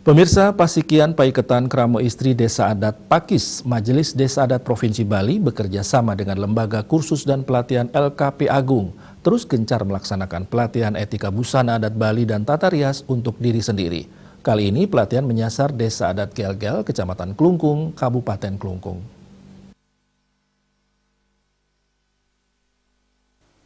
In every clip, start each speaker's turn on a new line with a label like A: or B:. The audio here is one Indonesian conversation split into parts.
A: Pemirsa, Pasikian Paiketan Kramo Istri Desa Adat Pakis, Majelis Desa Adat Provinsi Bali bekerja sama dengan Lembaga Kursus dan Pelatihan LKP Agung, terus gencar melaksanakan pelatihan etika busana adat Bali dan tata rias untuk diri sendiri. Kali ini pelatihan menyasar Desa Adat Gelgel, Kecamatan Klungkung, Kabupaten Klungkung.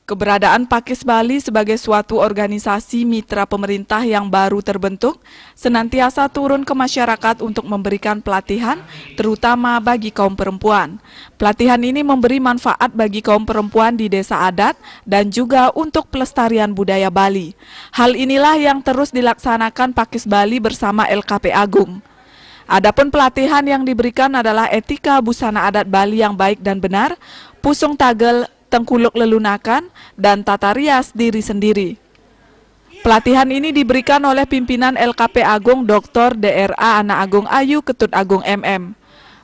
B: Keberadaan Pakis Bali sebagai suatu organisasi mitra pemerintah yang baru terbentuk senantiasa turun ke masyarakat untuk memberikan pelatihan, terutama bagi kaum perempuan. Pelatihan ini memberi manfaat bagi kaum perempuan di desa adat dan juga untuk pelestarian budaya Bali. Hal inilah yang terus dilaksanakan Pakis Bali bersama LKP Agung. Adapun pelatihan yang diberikan adalah etika busana adat Bali yang baik dan benar, pusung tagel, tengkuluk lelunakan, dan tata rias diri sendiri. Pelatihan ini diberikan oleh pimpinan LKP Agung Dr. DRA Ana Agung Ayu Ketut Agung MM.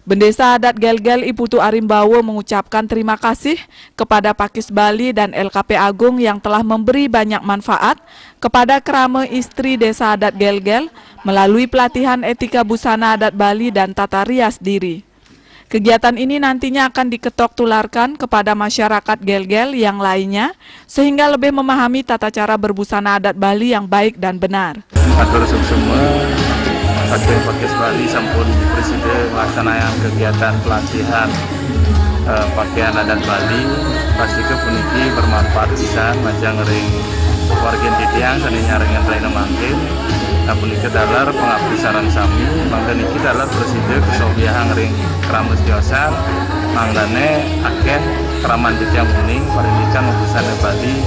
B: Bendesa Adat Gelgel Iputu Arimbawo mengucapkan terima kasih kepada Pakis Bali dan LKP Agung yang telah memberi banyak manfaat kepada Kramo Istri Desa Adat Gelgel melalui pelatihan etika busana adat Bali dan tata rias diri. Kegiatan ini nantinya akan diketok tularkan kepada masyarakat Gelgel yang lainnya, sehingga lebih memahami tata cara berbusana adat Bali yang baik dan benar.
C: Atur semua, Pakis Bali sampun Presiden melaksanakan kegiatan pelatihan pakaian adat Bali, pasti ke puniki bermanfaat pisan, majang ring warga titiang, saninya ringen raina mangkin. Nah, puniki dalar pengabdi saran sami, mangga niki dalar Presiden kesobiahang ring Kramus Diosan, manggane akeh keraman titiang kuning, parindikan busana Bali,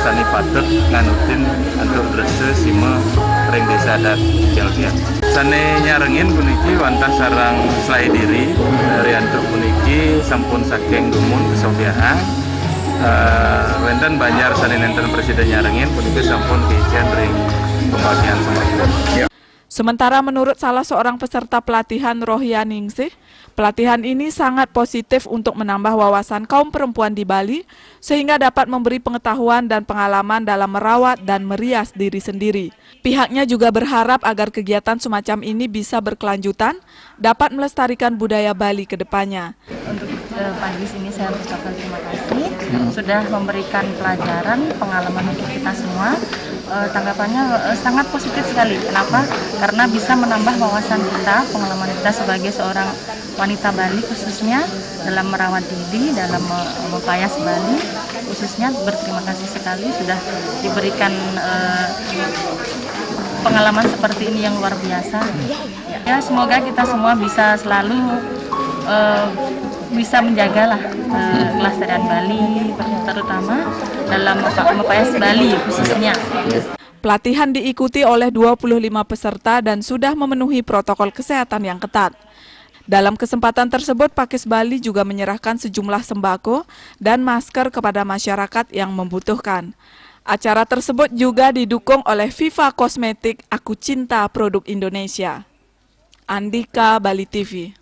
C: sani patut nganutin untuk drese sima ring desa adat Gelgel. Sane nyarengin puniki wantah sarang selai diri dari antuk puniki sampun saking gumun kesobiahan. Wenten banjar sane nenten Presiden nyarengin puniki sampun keijen ring pembagian sembako.
B: Sementara menurut salah seorang peserta pelatihan Rohyaningsih, pelatihan ini sangat positif untuk menambah wawasan kaum perempuan di Bali sehingga dapat memberi pengetahuan dan pengalaman dalam merawat dan merias diri sendiri. Pihaknya juga berharap agar kegiatan semacam ini bisa berkelanjutan, dapat melestarikan budaya Bali ke depannya.
D: Untuk pagi ini saya ucapkan terima kasih sudah memberikan pelajaran, pengalaman untuk kita semua. Tanggapannya sangat positif sekali. Kenapa? Karena bisa menambah wawasan kita, pengalaman kita sebagai seorang wanita Bali khususnya dalam merawat diri, dalam mempayas Bali khususnya. Berterima kasih sekali sudah diberikan pengalaman seperti ini yang luar biasa. Ya, semoga kita semua bisa selalu bisa menjagalah kelestarian Bali, terutama dalam mempayas Bali khususnya.
B: Pelatihan diikuti oleh 25 peserta dan sudah memenuhi protokol kesehatan yang ketat. Dalam kesempatan tersebut, Pakis Bali juga menyerahkan sejumlah sembako dan masker kepada masyarakat yang membutuhkan. Acara tersebut juga didukung oleh Viva Kosmetik Aku Cinta Produk Indonesia. Andika, Bali TV.